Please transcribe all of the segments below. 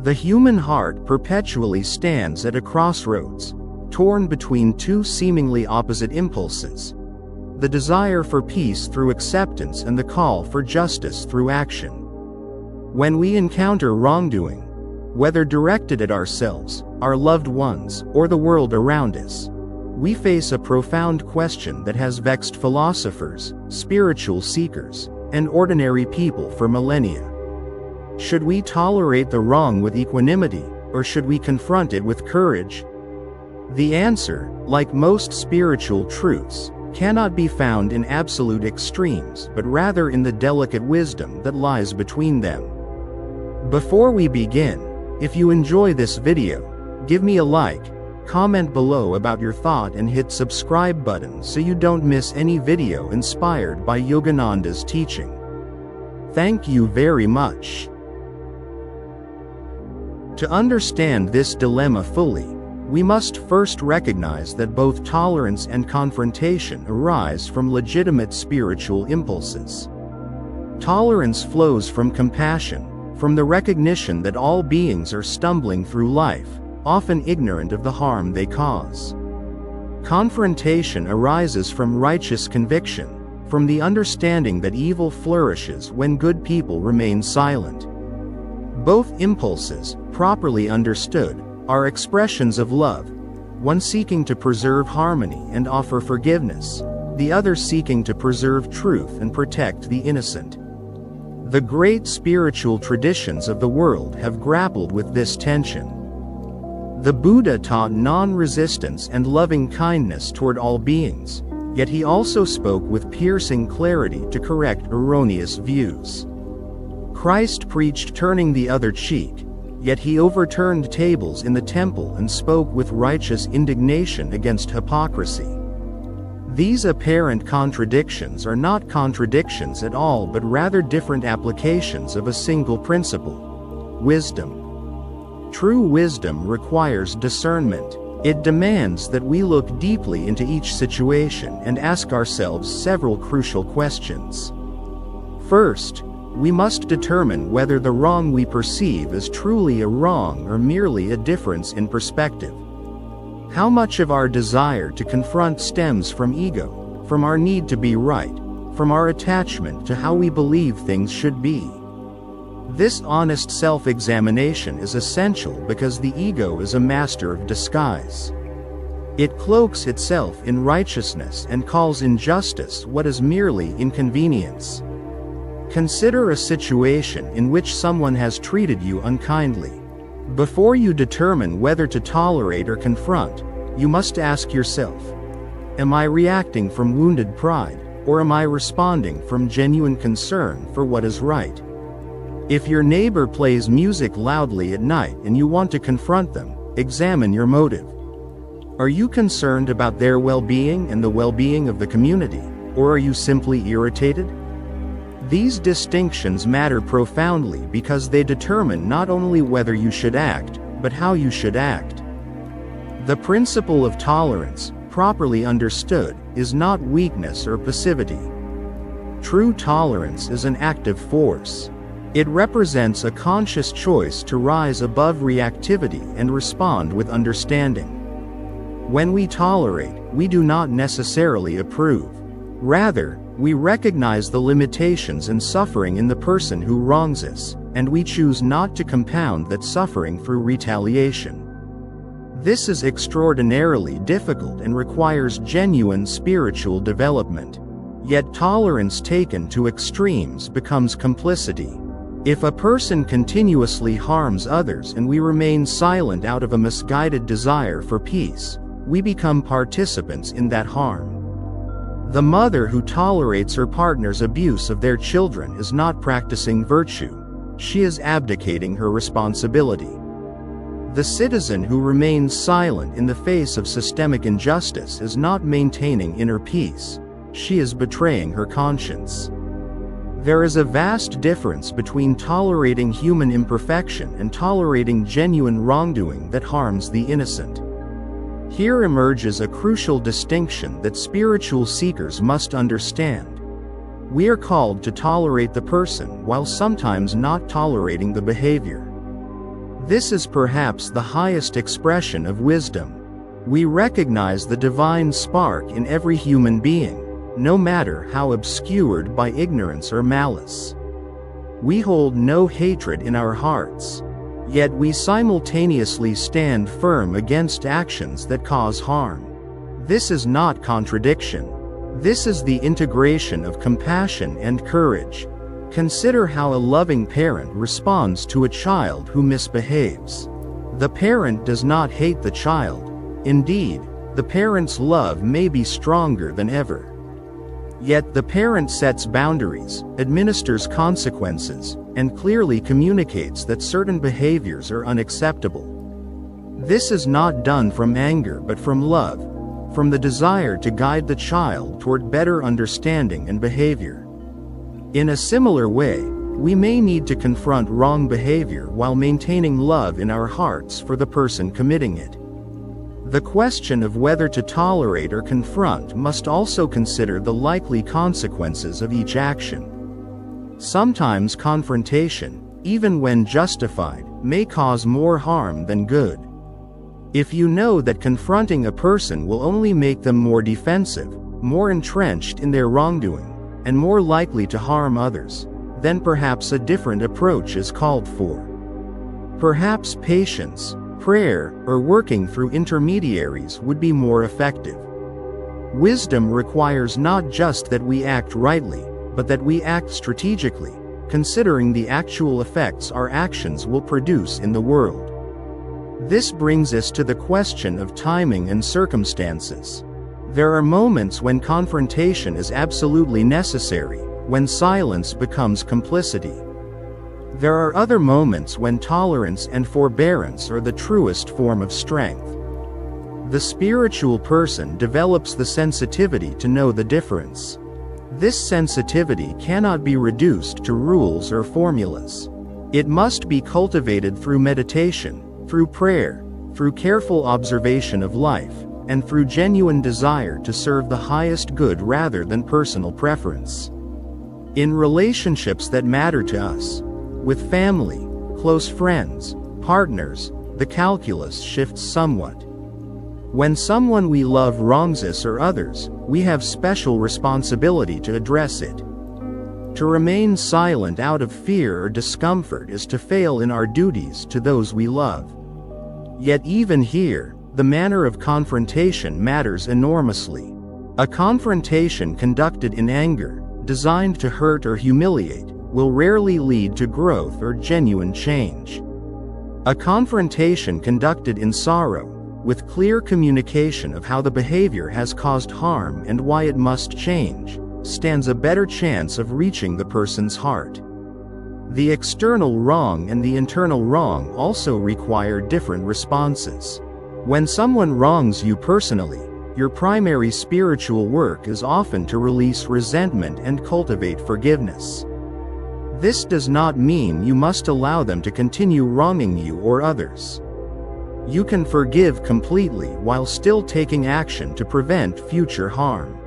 The human heart perpetually stands at a crossroads, torn between two seemingly opposite impulses: the desire for peace through acceptance and the call for justice through action. When we encounter wrongdoing, whether directed at ourselves, our loved ones, or the world around us, we face a profound question that has vexed philosophers, spiritual seekers, and ordinary people for millennia. Should we tolerate the wrong with equanimity, or should we confront it with courage? The answer, like most spiritual truths, cannot be found in absolute extremes, but rather in the delicate wisdom that lies between them. Before we begin, if you enjoy this video, give me a like, comment below about your thought and hit subscribe button so you don't miss any video inspired by Yogananda's teaching. Thank you very much. To understand this dilemma fully, we must first recognize that both tolerance and confrontation arise from legitimate spiritual impulses. Tolerance flows from compassion, from the recognition that all beings are stumbling through life, often ignorant of the harm they cause. Confrontation arises from righteous conviction, from the understanding that evil flourishes when good people remain silent. Both impulses, properly understood, are expressions of love, one seeking to preserve harmony and offer forgiveness, the other seeking to preserve truth and protect the innocent. The great spiritual traditions of the world have grappled with this tension. The Buddha taught non-resistance and loving kindness toward all beings, yet he also spoke with piercing clarity to correct erroneous views. Christ preached turning the other cheek, yet he overturned tables in the temple and spoke with righteous indignation against hypocrisy. These apparent contradictions are not contradictions at all, but rather different applications of a single principle: wisdom. True wisdom requires discernment. It demands that we look deeply into each situation and ask ourselves several crucial questions. First, we must determine whether the wrong we perceive is truly a wrong or merely a difference in perspective. How much of our desire to confront stems from ego, from our need to be right, from our attachment to how we believe things should be? This honest self-examination is essential because the ego is a master of disguise. It cloaks itself in righteousness and calls injustice what is merely inconvenience. Consider a situation in which someone has treated you unkindly. Before you determine whether to tolerate or confront, you must ask yourself, am I reacting from wounded pride, or am I responding from genuine concern for what is right? If your neighbor plays music loudly at night and you want to confront them, examine your motive. Are you concerned about their well-being and the well-being of the community, or are you simply irritated? These distinctions matter profoundly because they determine not only whether you should act, but how you should act. The principle of tolerance, properly understood, is not weakness or passivity. True tolerance is an active force. It represents a conscious choice to rise above reactivity and respond with understanding. When we tolerate, we do not necessarily approve. Rather, we recognize the limitations and suffering in the person who wrongs us, and we choose not to compound that suffering through retaliation. This is extraordinarily difficult and requires genuine spiritual development. Yet tolerance taken to extremes becomes complicity. If a person continuously harms others and we remain silent out of a misguided desire for peace, we become participants in that harm. The mother who tolerates her partner's abuse of their children is not practicing virtue. She is abdicating her responsibility. The citizen who remains silent in the face of systemic injustice is not maintaining inner peace. She is betraying her conscience. There is a vast difference between tolerating human imperfection and tolerating genuine wrongdoing that harms the innocent. Here emerges a crucial distinction that spiritual seekers must understand. We are called to tolerate the person while sometimes not tolerating the behavior. This is perhaps the highest expression of wisdom. We recognize the divine spark in every human being, no matter how obscured by ignorance or malice. We hold no hatred in our hearts, yet we simultaneously stand firm against actions that cause harm. This is not contradiction. This is the integration of compassion and courage. Consider how a loving parent responds to a child who misbehaves. The parent does not hate the child. Indeed, the parent's love may be stronger than ever. Yet the parent sets boundaries, administers consequences, and clearly communicates that certain behaviors are unacceptable. This is not done from anger but from love, from the desire to guide the child toward better understanding and behavior. In a similar way, we may need to confront wrong behavior while maintaining love in our hearts for the person committing it. The question of whether to tolerate or confront must also consider the likely consequences of each action. Sometimes confrontation, even when justified, may cause more harm than good. If you know that confronting a person will only make them more defensive, more entrenched in their wrongdoing, and more likely to harm others, then perhaps a different approach is called for. Perhaps patience, prayer, or working through intermediaries would be more effective. Wisdom requires not just that we act rightly, but that we act strategically, considering the actual effects our actions will produce in the world. This brings us to the question of timing and circumstances. There are moments when confrontation is absolutely necessary, when silence becomes complicity. There are other moments when tolerance and forbearance are the truest form of strength. The spiritual person develops the sensitivity to know the difference. This sensitivity cannot be reduced to rules or formulas. It must be cultivated through meditation, through prayer, through careful observation of life, and through genuine desire to serve the highest good rather than personal preference. In relationships that matter to us, with family, close friends, partners, the calculus shifts somewhat. When someone we love wrongs us or others, we have special responsibility to address it. To remain silent out of fear or discomfort is to fail in our duties to those we love. Yet even here, the manner of confrontation matters enormously. A confrontation conducted in anger, designed to hurt or humiliate, will rarely lead to growth or genuine change. A confrontation conducted in sorrow, with clear communication of how the behavior has caused harm and why it must change, stands a better chance of reaching the person's heart. The external wrong and the internal wrong also require different responses. When someone wrongs you personally, your primary spiritual work is often to release resentment and cultivate forgiveness. This does not mean you must allow them to continue wronging you or others. You can forgive completely while still taking action to prevent future harm.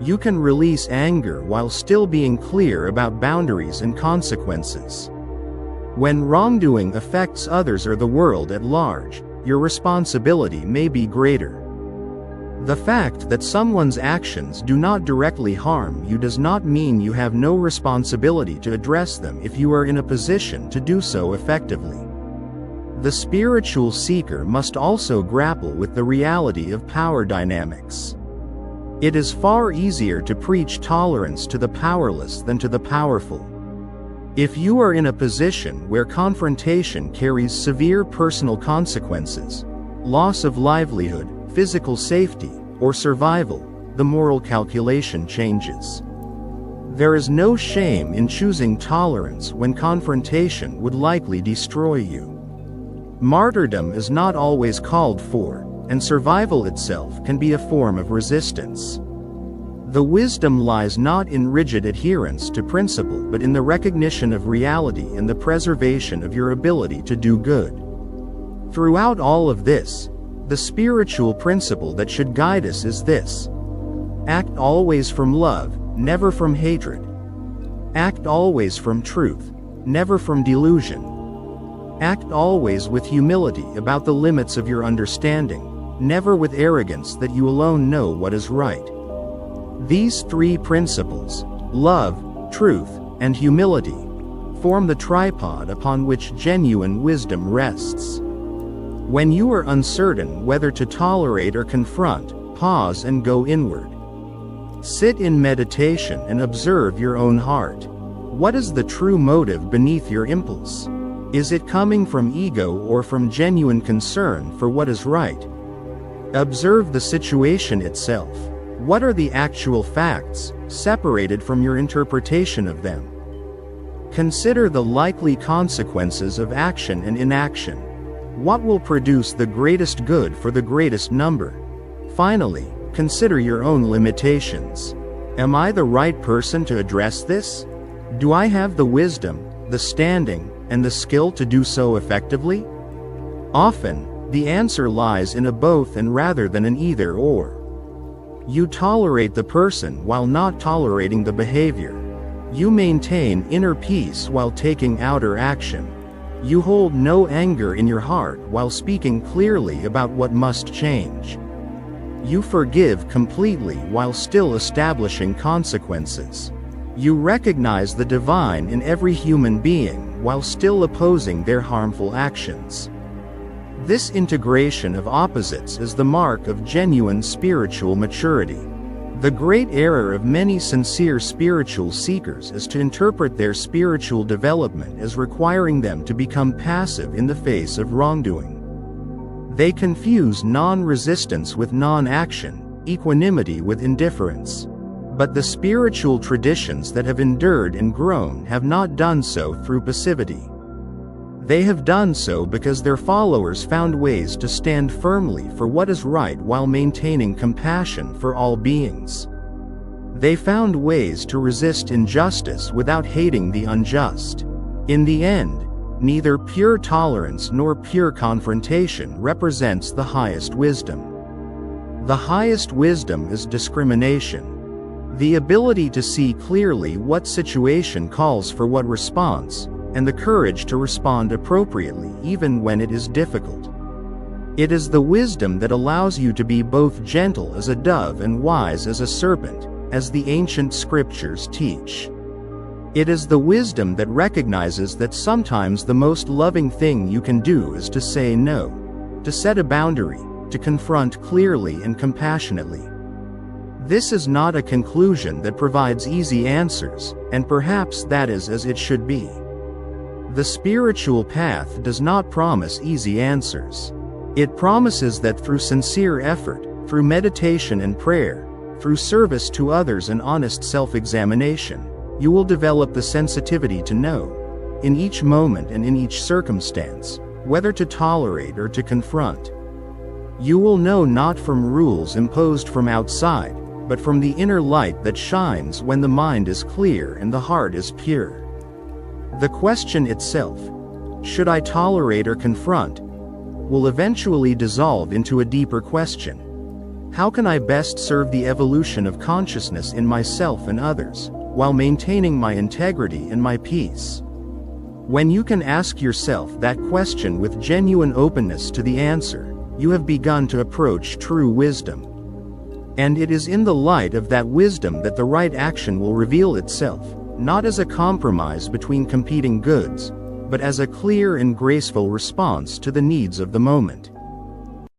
You can release anger while still being clear about boundaries and consequences. When wrongdoing affects others or the world at large, your responsibility may be greater. The fact that someone's actions do not directly harm you does not mean you have no responsibility to address them if you are in a position to do so effectively. The spiritual seeker must also grapple with the reality of power dynamics. It is far easier to preach tolerance to the powerless than to the powerful. If you are in a position where confrontation carries severe personal consequences, loss of livelihood, physical safety, or survival, the moral calculation changes. There is no shame in choosing tolerance when confrontation would likely destroy you. Martyrdom is not always called for, and survival itself can be a form of resistance. The wisdom lies not in rigid adherence to principle but in the recognition of reality and the preservation of your ability to do good. Throughout all of this, the spiritual principle that should guide us is this: act always from love, never from hatred. Act always from truth, never from delusion. Act always with humility about the limits of your understanding, never with arrogance that you alone know what is right. These three principles, love, truth, and humility, form the tripod upon which genuine wisdom rests. When you are uncertain whether to tolerate or confront, pause and go inward. Sit in meditation and observe your own heart. What is the true motive beneath your impulse? Is it coming from ego or from genuine concern for what is right? Observe the situation itself. What are the actual facts, separated from your interpretation of them? Consider the likely consequences of action and inaction. What will produce the greatest good for the greatest number? Finally, consider your own limitations. Am I the right person to address this? Do I have the wisdom, the standing, and the skill to do so effectively? Often, the answer lies in a both and rather than an either-or. You tolerate the person while not tolerating the behavior. You maintain inner peace while taking outer action. You hold no anger in your heart while speaking clearly about what must change. You forgive completely while still establishing consequences. You recognize the divine in every human being while still opposing their harmful actions. This integration of opposites is the mark of genuine spiritual maturity. The great error of many sincere spiritual seekers is to interpret their spiritual development as requiring them to become passive in the face of wrongdoing. They confuse non-resistance with non-action, equanimity with indifference. But the spiritual traditions that have endured and grown have not done so through passivity. They have done so because their followers found ways to stand firmly for what is right while maintaining compassion for all beings. They found ways to resist injustice without hating the unjust. In the end, neither pure tolerance nor pure confrontation represents the highest wisdom. The highest wisdom is discrimination. The ability to see clearly what situation calls for what response, and the courage to respond appropriately even when it is difficult. It is the wisdom that allows you to be both gentle as a dove and wise as a serpent, as the ancient scriptures teach. It is the wisdom that recognizes that sometimes the most loving thing you can do is to say no, to set a boundary, to confront clearly and compassionately. This is not a conclusion that provides easy answers, and perhaps that is as it should be. The spiritual path does not promise easy answers. It promises that through sincere effort, through meditation and prayer, through service to others and honest self-examination, you will develop the sensitivity to know, in each moment and in each circumstance, whether to tolerate or to confront. You will know not from rules imposed from outside, but from the inner light that shines when the mind is clear and the heart is pure. The question itself, should I tolerate or confront, will eventually dissolve into a deeper question. How can I best serve the evolution of consciousness in myself and others, while maintaining my integrity and my peace? When you can ask yourself that question with genuine openness to the answer, you have begun to approach true wisdom. And it is in the light of that wisdom that the right action will reveal itself, not as a compromise between competing goods, but as a clear and graceful response to the needs of the moment.